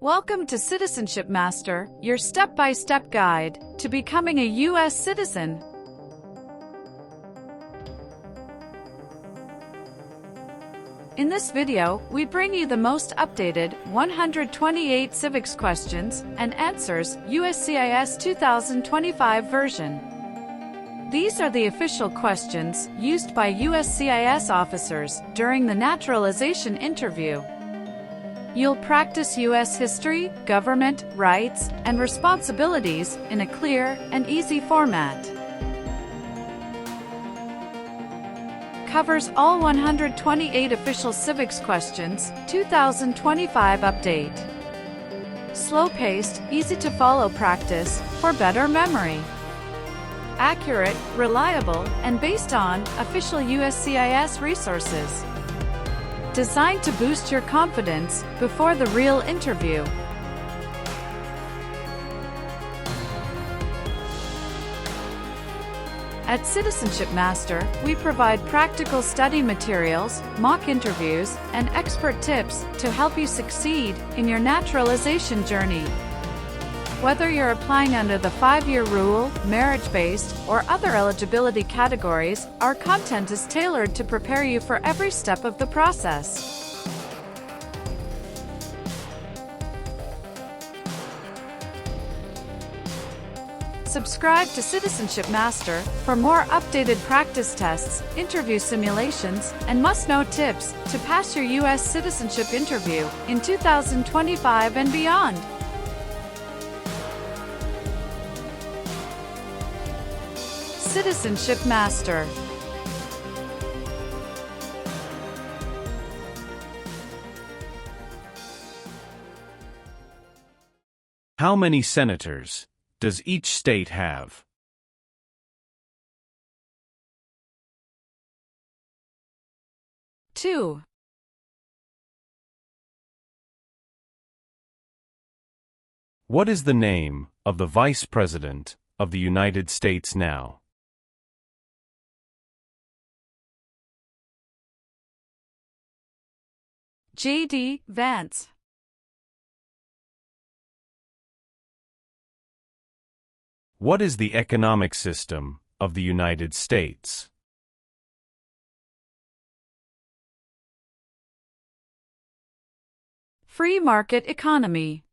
Welcome to Citizenship Master, your step-by-step guide to becoming a U.S. citizen. In this video, we bring you the most updated 128 civics questions and answers USCIS 2025 version. These are the official questions used by USCIS officers during the naturalization interview. You'll practice U.S. history, government, rights, and responsibilities in a clear and easy format. Covers all 128 official civics questions, 2025 update. Slow-paced, easy-to-follow practice for better memory. Accurate, reliable, and based on official USCIS resources. Designed to boost your confidence before the real interview. At Citizenship Master, we provide practical study materials, mock interviews, and expert tips to help you succeed in your naturalization journey. Whether you're applying under the 5-year rule, merit-based, or other eligibility categories, our content is tailored to prepare you for every step of the process. Subscribe to Citizenship Master for more updated practice tests, interview simulations, and must-know tips to pass your U.S. citizenship interview in 2025 and beyond. Citizenship Master. How many senators does each state have? 2. What is the name of the Vice President of the United States now? J.D. Vance. What is the economic system of the United States? Free market economy.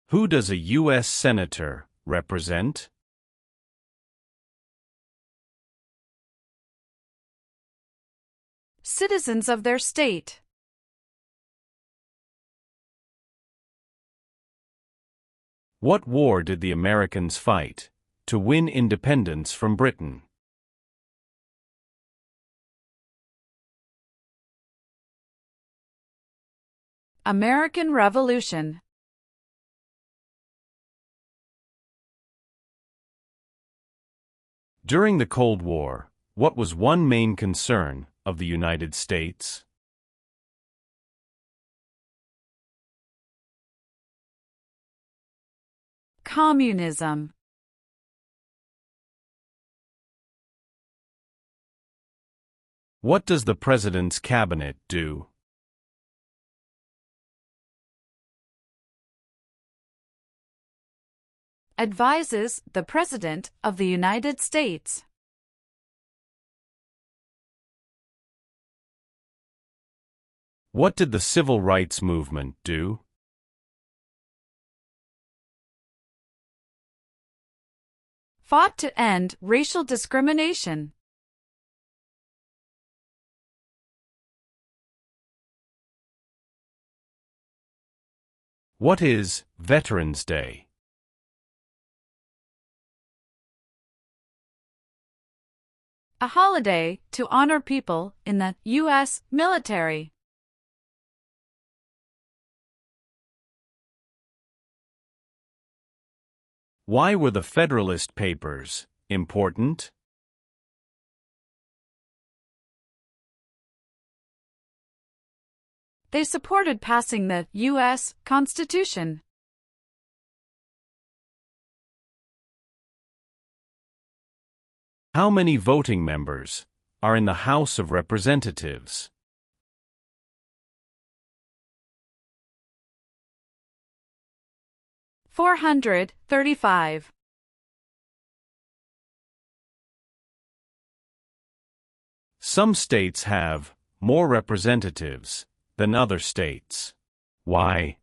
Who does a U.S. Senator represent? Citizens of their state. What war did the Americans fight to win independence from Britain? American Revolution. During the Cold War, what was one main concern of the United States? Communism. What does the President's cabinet do? Advises the President of the United States. What did the Civil Rights Movement do? Fought to end racial discrimination. What is Veterans Day? A holiday to honor people in the U.S. military. Why were the Federalist Papers important? They supported passing the U.S. Constitution. How many voting members are in the House of Representatives? 435. Some states have more representatives than other states. Why?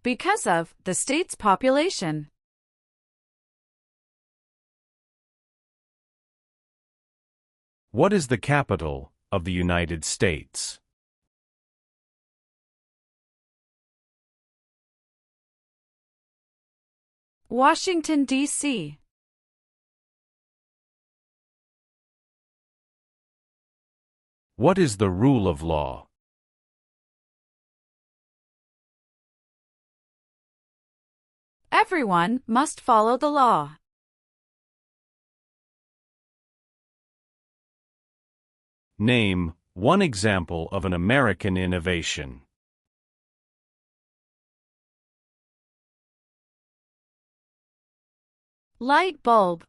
Because of the state's population. What is the capital of the United States? Washington, D.C. What is the rule of law? Everyone must follow the law. Name one example of an American innovation. Light bulb.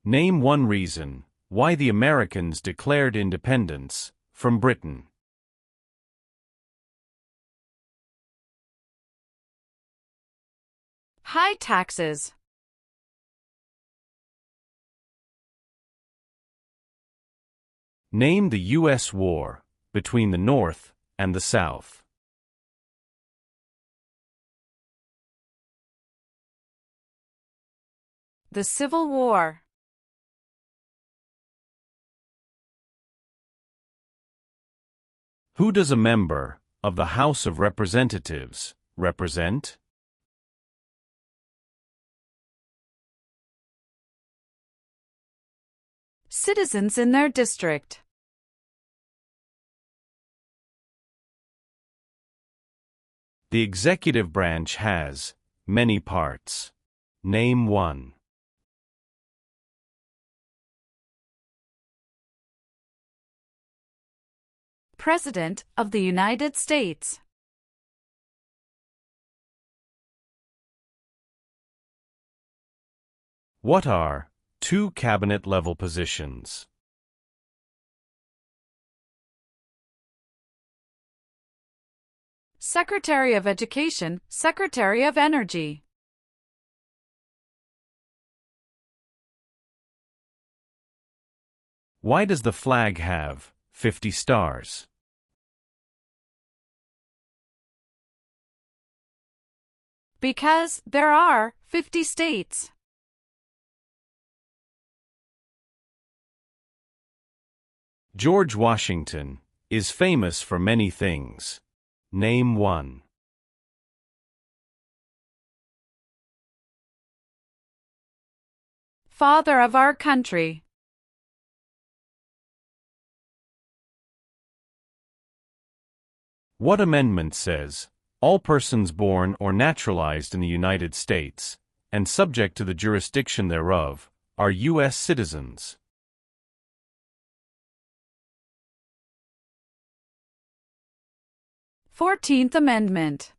Name one reason why the Americans declared independence from Britain. High taxes. Name the U.S. war between the North and the South. The Civil War. Who does a member of the House of Representatives represent? Citizens in their district. The executive branch has many parts. Name one. President of the United States. What are two cabinet-level positions? Secretary of Education, Secretary of Energy. Why does the flag have 50 stars? Because there are 50 states. George Washington is famous for many things. Name one. Father of our country. What amendment says, all persons born or naturalized in the United States, and subject to the jurisdiction thereof, are U.S. citizens? Fourteenth Amendment.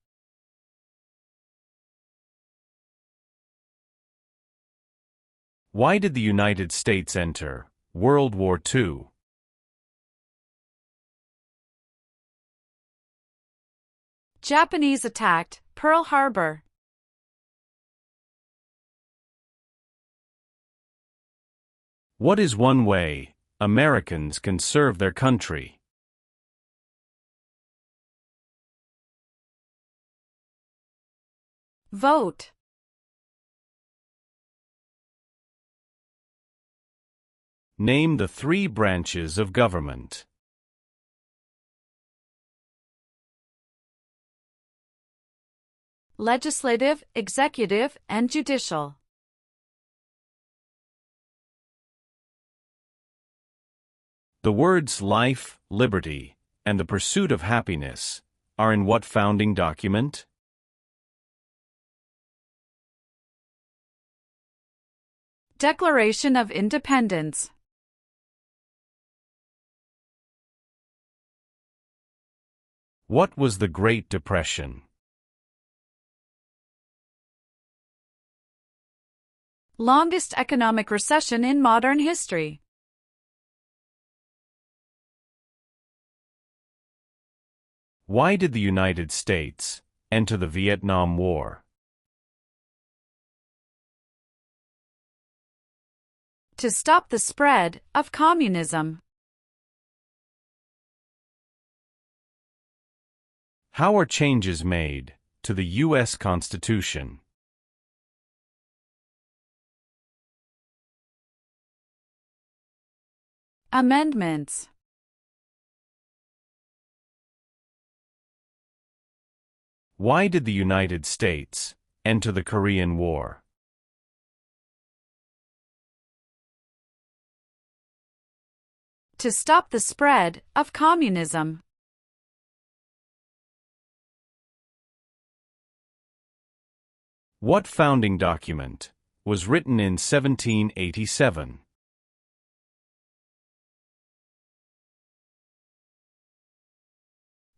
Why did the United States enter World War II? Japanese attacked Pearl Harbor. What is one way Americans can serve their country? Vote. Name the three branches of government. Legislative, executive, and judicial. The words life, liberty, and the pursuit of happiness are in what founding document? Declaration of Independence. What was the Great Depression? Longest economic recession in modern history. Why did the United States enter the Vietnam War? To stop the spread of communism. How are changes made to the U.S. Constitution? Amendments. Why did the United States enter the Korean War? To stop the spread of communism. What founding document was written in 1787?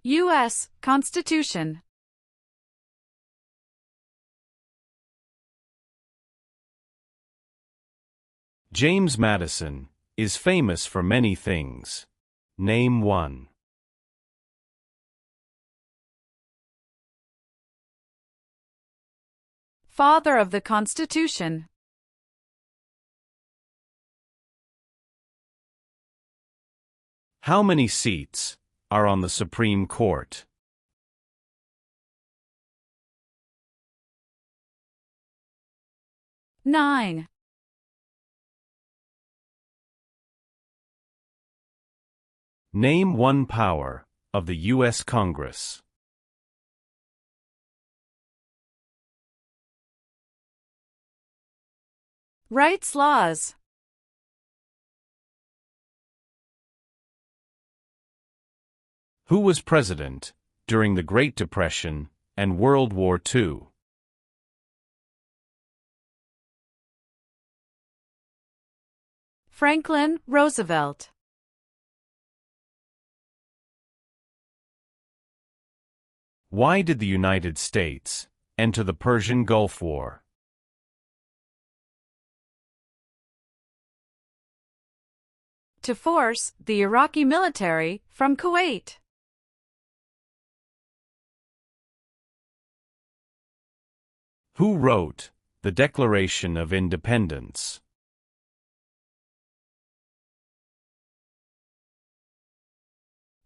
U.S. Constitution. James Madison is famous for many things. Name one. Father of the Constitution. How many seats are on the Supreme Court? Nine. Name one power of the U.S. Congress. Rights laws. Who was president during the Great Depression and World War II? Franklin Roosevelt. Why did the United States enter the Persian Gulf War? To force the Iraqi military from Kuwait. Who wrote the Declaration of Independence?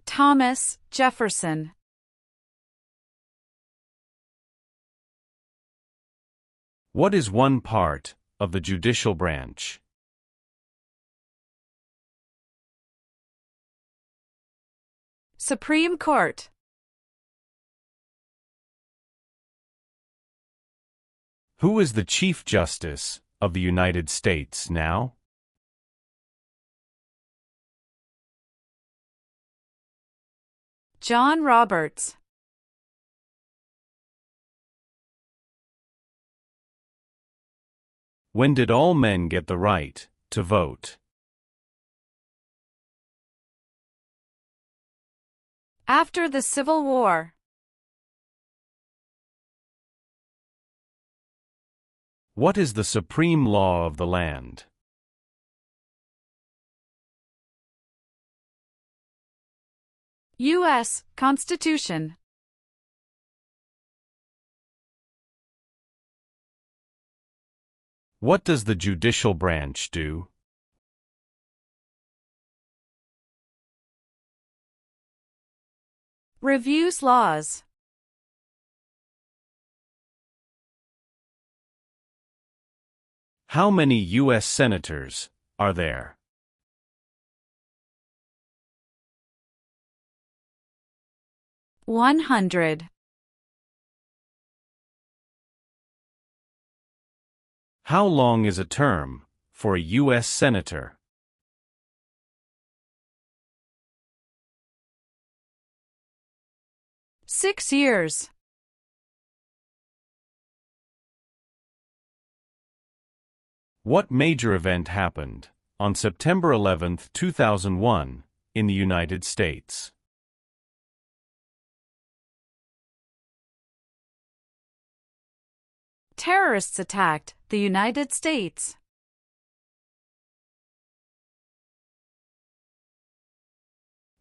Thomas Jefferson. What is one part of the judicial branch? Supreme Court. Who is the Chief Justice of the United States now? John Roberts. When did all men get the right to vote? After the Civil War. What is the supreme law of the land? U.S. Constitution. What does the judicial branch do? Reviews laws. How many U.S. senators are there? $100. How long is a term for a U.S. senator? 6 years. What major event happened on September 11, 2001, in the United States? Terrorists attacked the United States.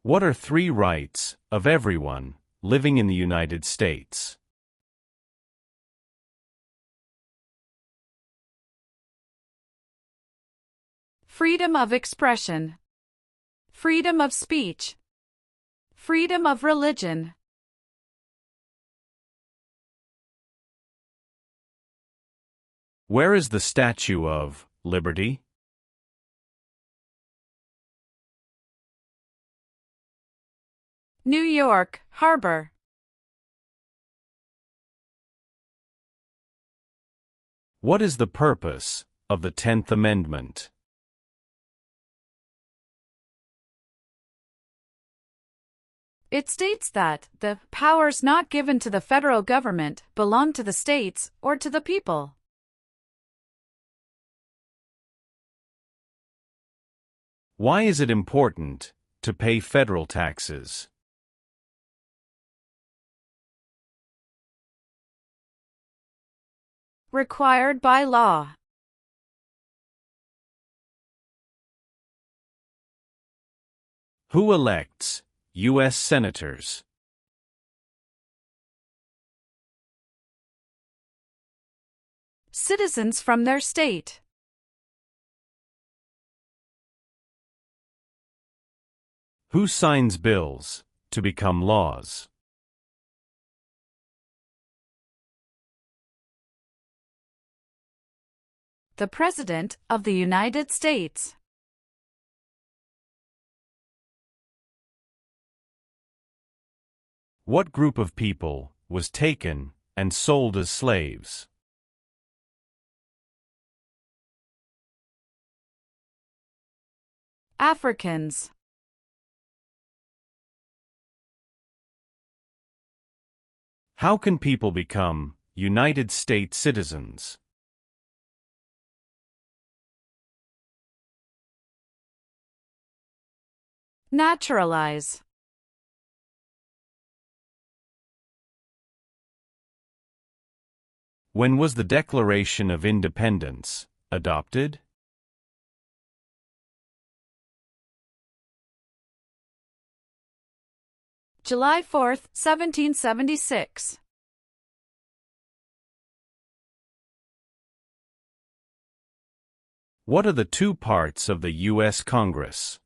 What are 3 rights of everyone living in the United States. Freedom of expression. Freedom of speech. Freedom of religion. Where is the Statue of Liberty? New York Harbor. What is the purpose of the 10th Amendment? It states that the powers not given to the federal government belong to the states or to the people. Why is it important to pay federal taxes? Required by law. Who elects U.S. senators? Citizens from their state. Who signs bills to become laws? The President of the United States. What group of people was taken and sold as slaves? Africans. How can people become United States citizens? Naturalize. When was the Declaration of Independence adopted? July 4, 1776. What are the two parts of the U.S. Congress?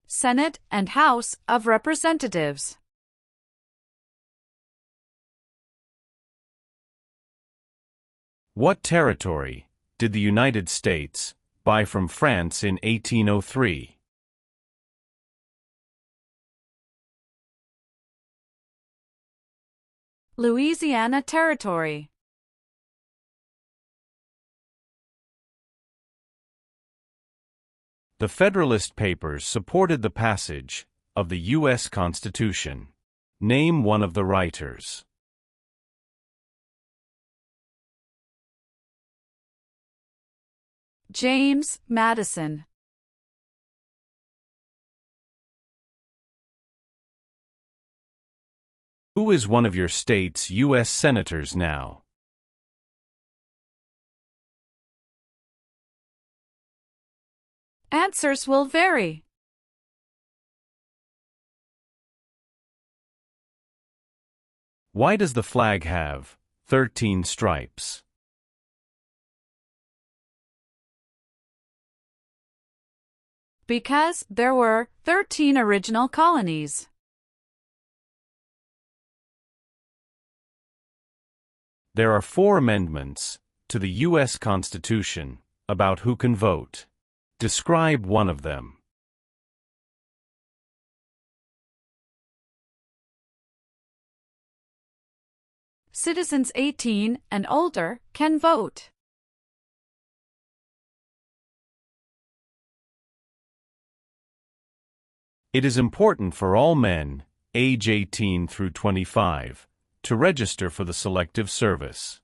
Senate and House of Representatives. What territory did the United States buy from France in 1803? Louisiana Territory. The Federalist Papers supported the passage of the U.S. Constitution. Name one of the writers. James Madison. Who is one of your state's U.S. senators now? Answers will vary. Why does the flag have 13 stripes? Because there were 13 original colonies. There are 4 amendments to the U.S. Constitution about who can vote. Describe one of them. Citizens 18 and older can vote. It is important for all men, age 18 through 25, to register for the Selective Service.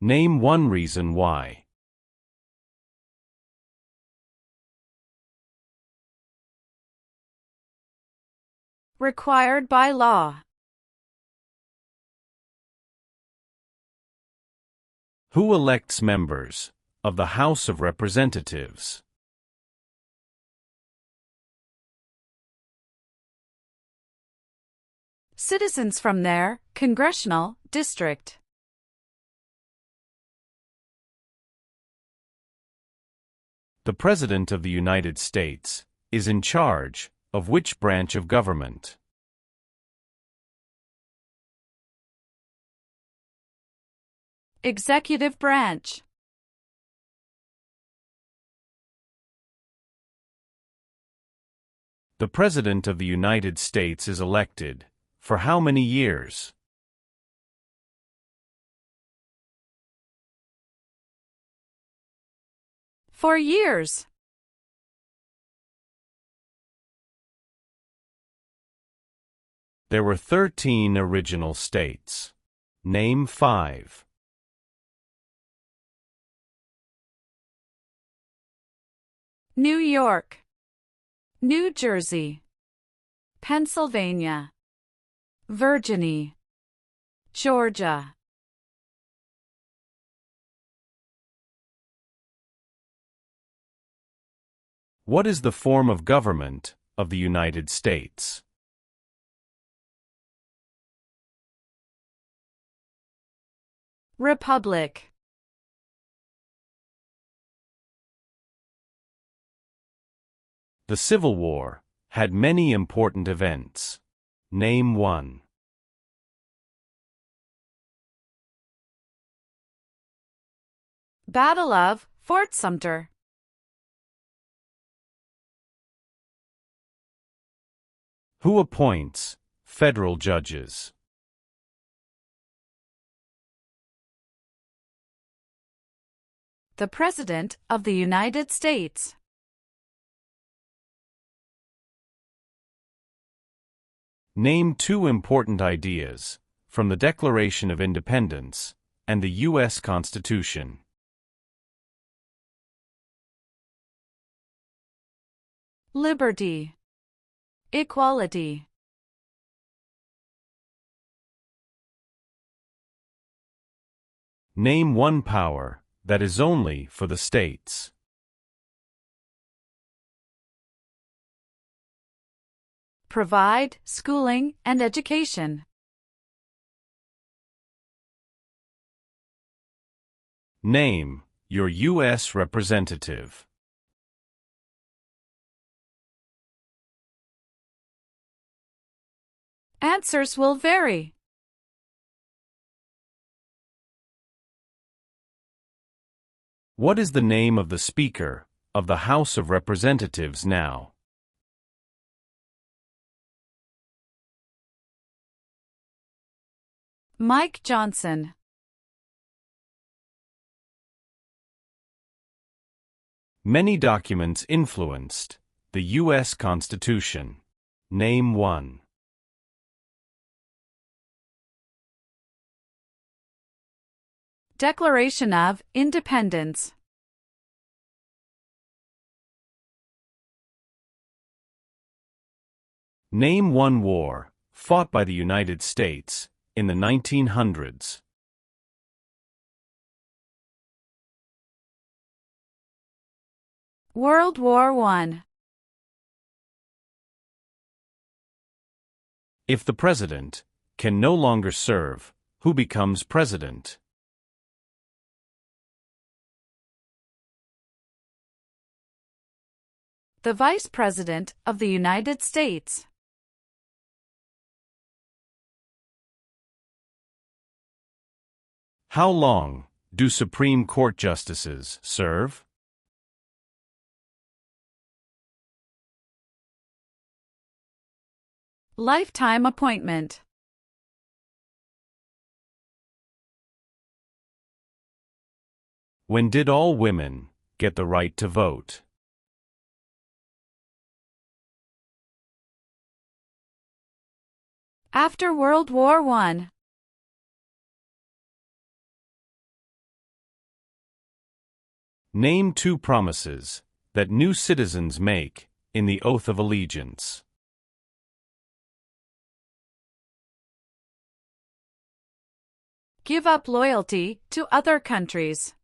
Name one reason why. Required by law. Who elects members of the House of Representatives? citizens from their congressional district. The President of the United States is in charge of which branch of government? Executive branch. The President of the United States is elected for how many years? For years. There were 13 original states. Name 5. New York, New Jersey, Pennsylvania, Virginia, Georgia. What is the form of government of the United States? Republic. The Civil War had many important events. Name 1. Battle of Fort Sumter. Who appoints federal judges? The President of the United States. Name 2 important ideas from the Declaration of Independence and the U.S. Constitution. Liberty. Equality. Name 1 power that is only for the states. Provide schooling and education. Name your U.S. representative. Answers will vary. What is the name of the Speaker of the House of Representatives now? Mike Johnson. Many documents influenced the U.S. Constitution. Name 1. Declaration of Independence. Name 1 war fought by the United States in the 1900s. World War I. If the president can no longer serve, who becomes president? The Vice President of the United States. How long do Supreme Court justices serve? Lifetime appointment. When did all women get the right to vote? After World War I. Name 2 promises that new citizens make in the Oath of Allegiance. Give up loyalty to other countries.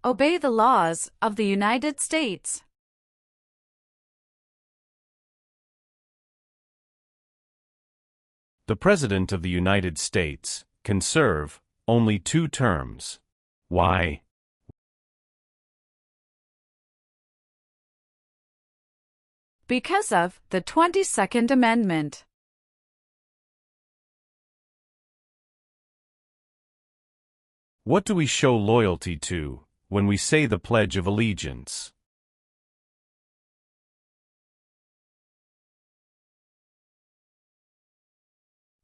Obey the laws of the United States. The President of the United States can serve only 2 terms. Why? Because of the 22nd Amendment. What do we show loyalty to when we say the Pledge of Allegiance?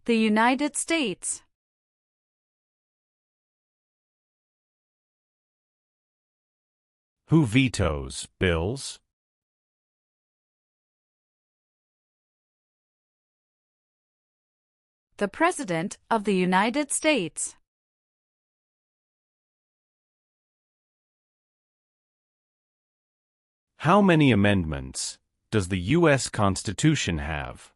The United States. Who vetoes bills? The President of the United States. How many amendments does the U.S. Constitution have?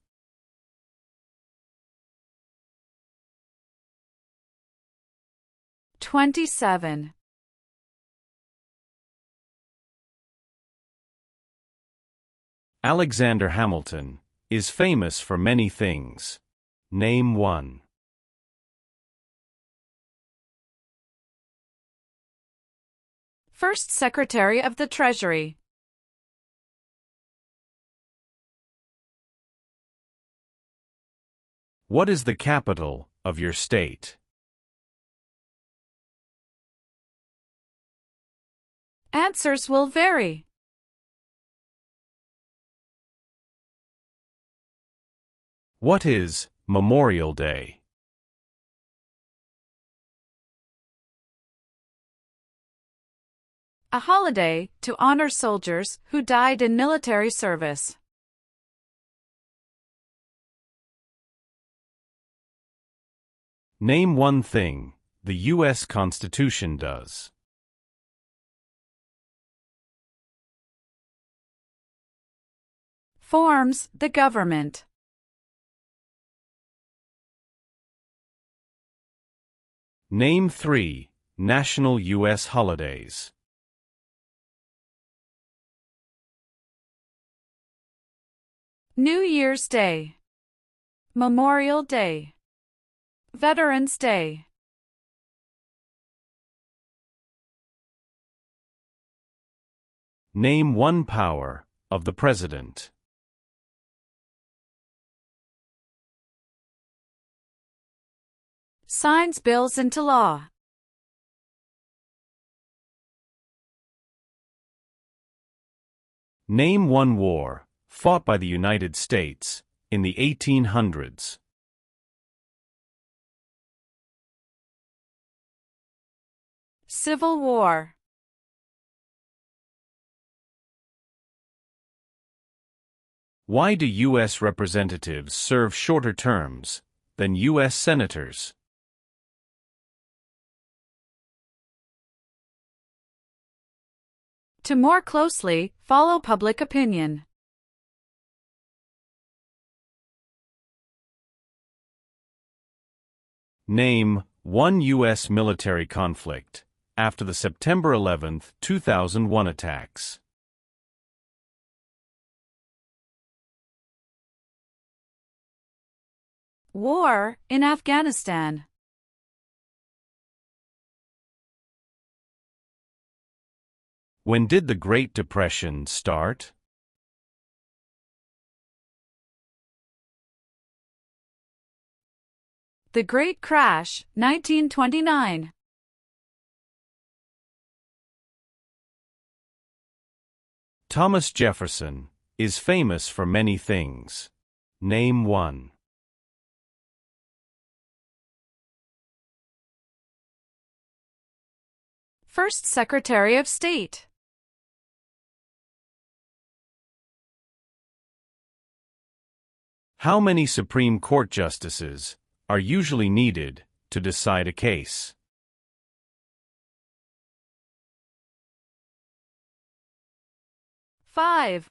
"27. Alexander Hamilton is famous for many things. Name one. First Secretary of the Treasury. What is the capital of your state? Answers will vary. What is Memorial Day? A holiday to honor soldiers who died in military service. Name one thing the U.S. Constitution does. Forms the government. Name 3 national U.S. holidays. New Year's Day. Memorial Day. Veterans Day. Name one power of the President. Signs bills into law. Name one war fought by the United States in the 1800s. Civil War. Why do U.S. representatives serve shorter terms than U.S. senators? To more closely follow public opinion. Name one U.S. military conflict after the September 11, 2001 attacks. War in Afghanistan. When did the Great Depression start? The Great Crash, 1929. Thomas Jefferson is famous for many things. Name one. First Secretary of State. How many Supreme Court justices are usually needed to decide a case? Five.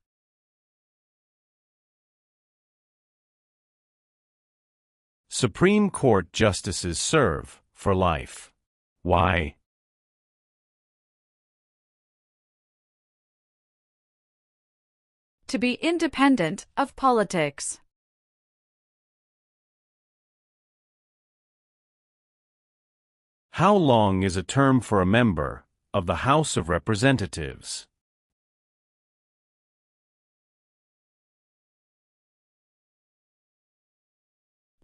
Supreme Court justices serve for life. Why? To be independent of politics. How long is a term for a member of the House of Representatives?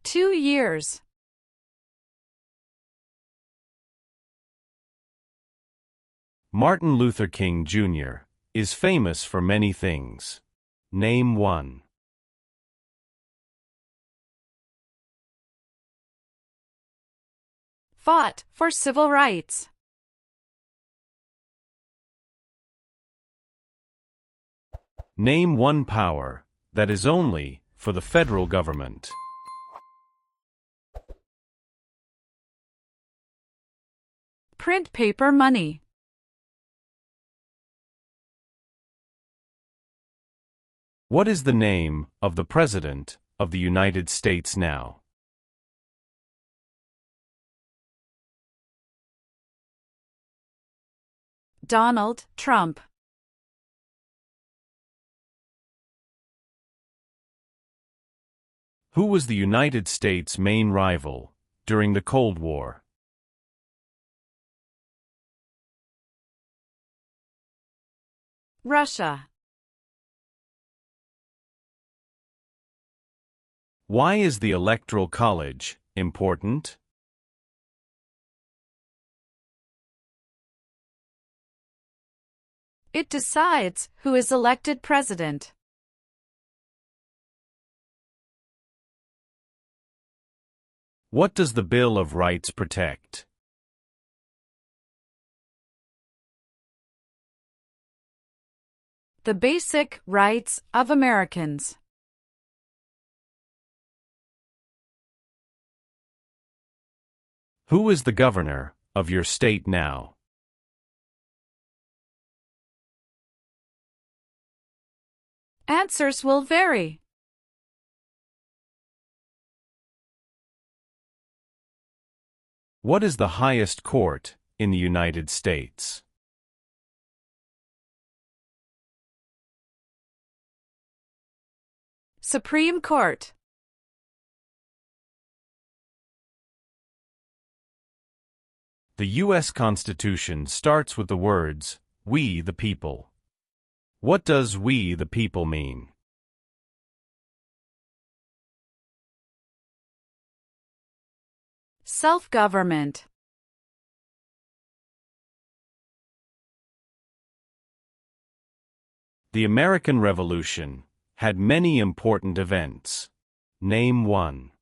Two years. Martin Luther King Jr. is famous for many things. Name one. Fought for civil rights. Name one power that is only for the federal government. Print paper money. What is the name of the President of the United States now? Donald Trump. Who was the United States' main rival during the Cold War? Russia. Why is the Electoral College important? It decides who is elected president. What does the Bill of Rights protect? The basic rights of Americans. Who is the governor of your state now? Answers will vary. What is the highest court in the United States? Supreme Court. The U.S. Constitution starts with the words, "We the people." What does "we the people" mean? Self-government. The American Revolution had many important events. Name one.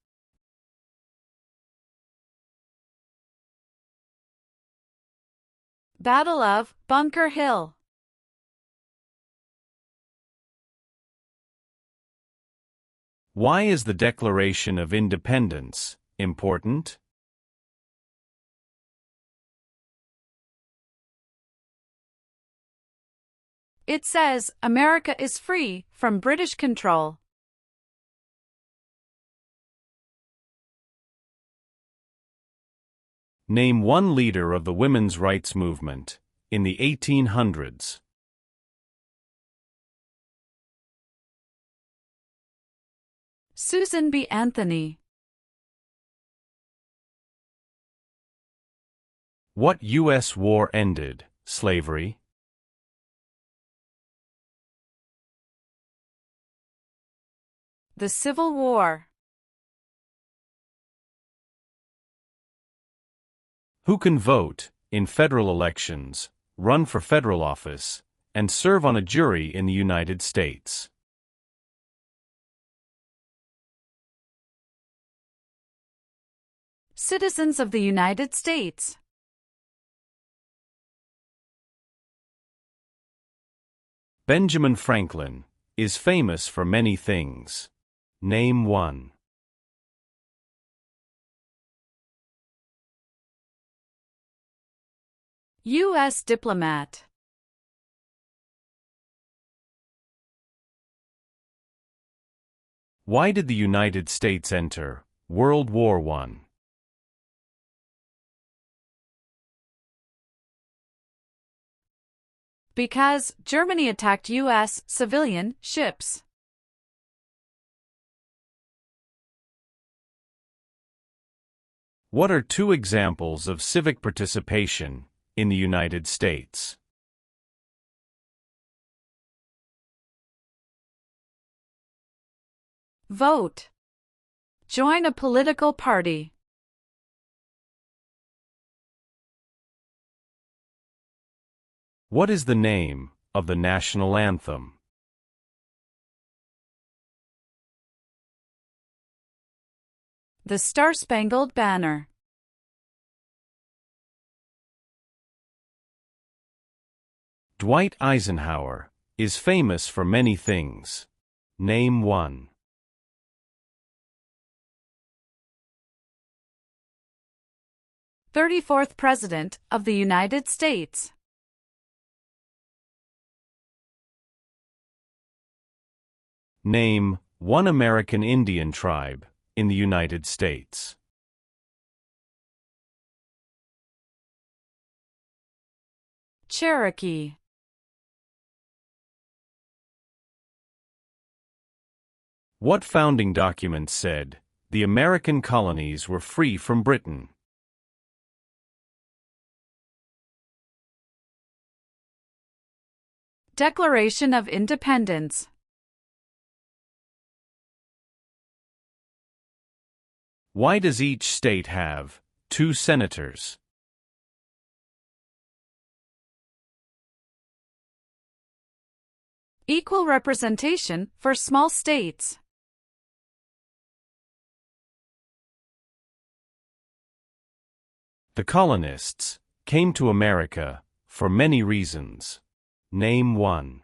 Battle of Bunker Hill. Why is the Declaration of Independence important? It says America is free from British control. Name one leader of the women's rights movement in the 1800s. Susan B. Anthony. What U.S. war ended slavery? The Civil War. Who can vote in federal elections, run for federal office, and serve on a jury in the United States? Citizens of the United States. Benjamin Franklin is famous for many things. Name one. U.S. diplomat. Why did the United States enter World War I? Because Germany attacked U.S. civilian ships. What are two examples of civic participation in the United States? Vote. Join a political party. What is the name of the national anthem? The Star-Spangled Banner. Dwight Eisenhower is famous for many things. Name one. 34th President of the United States. Name one American Indian tribe in the United States. Cherokee. What founding document said the American colonies were free from Britain? Declaration of Independence. Why does each state have 2 senators? Equal representation for small states. The colonists came to America for many reasons. Name one.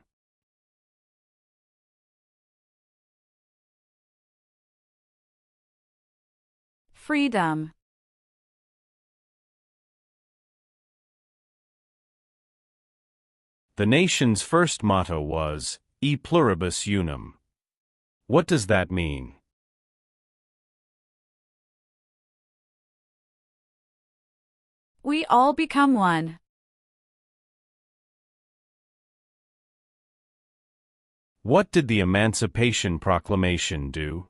Freedom. The nation's first motto was E pluribus unum. What does that mean? We all become one. What did the Emancipation Proclamation do?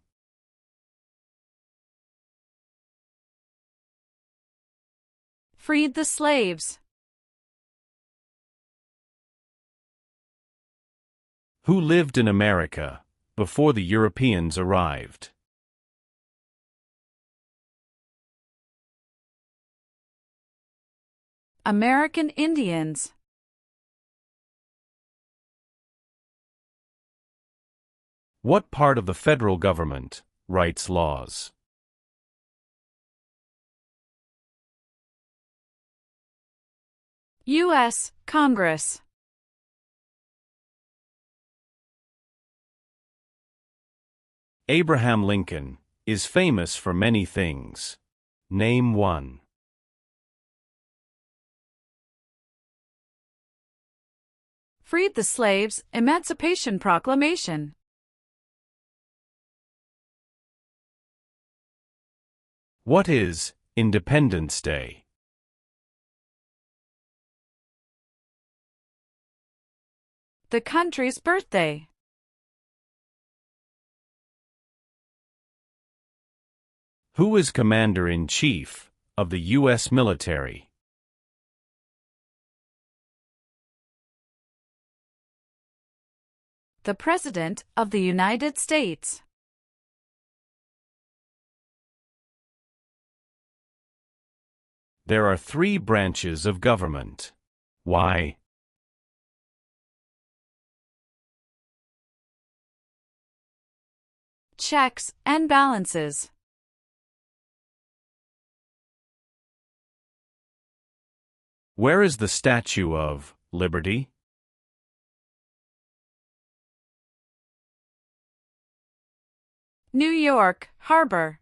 Freed the slaves. Who lived in America before the Europeans arrived? American Indians. What part of the federal government writes laws? U.S. Congress. Abraham Lincoln is famous for many things. Name one. Freed the slaves. Emancipation Proclamation. What is Independence Day? The country's birthday. Who is Commander-in-Chief of the U.S. military? The President of the United States. There are 3 branches of government. Why? Checks and balances. Where is the Statue of Liberty? New York Harbor.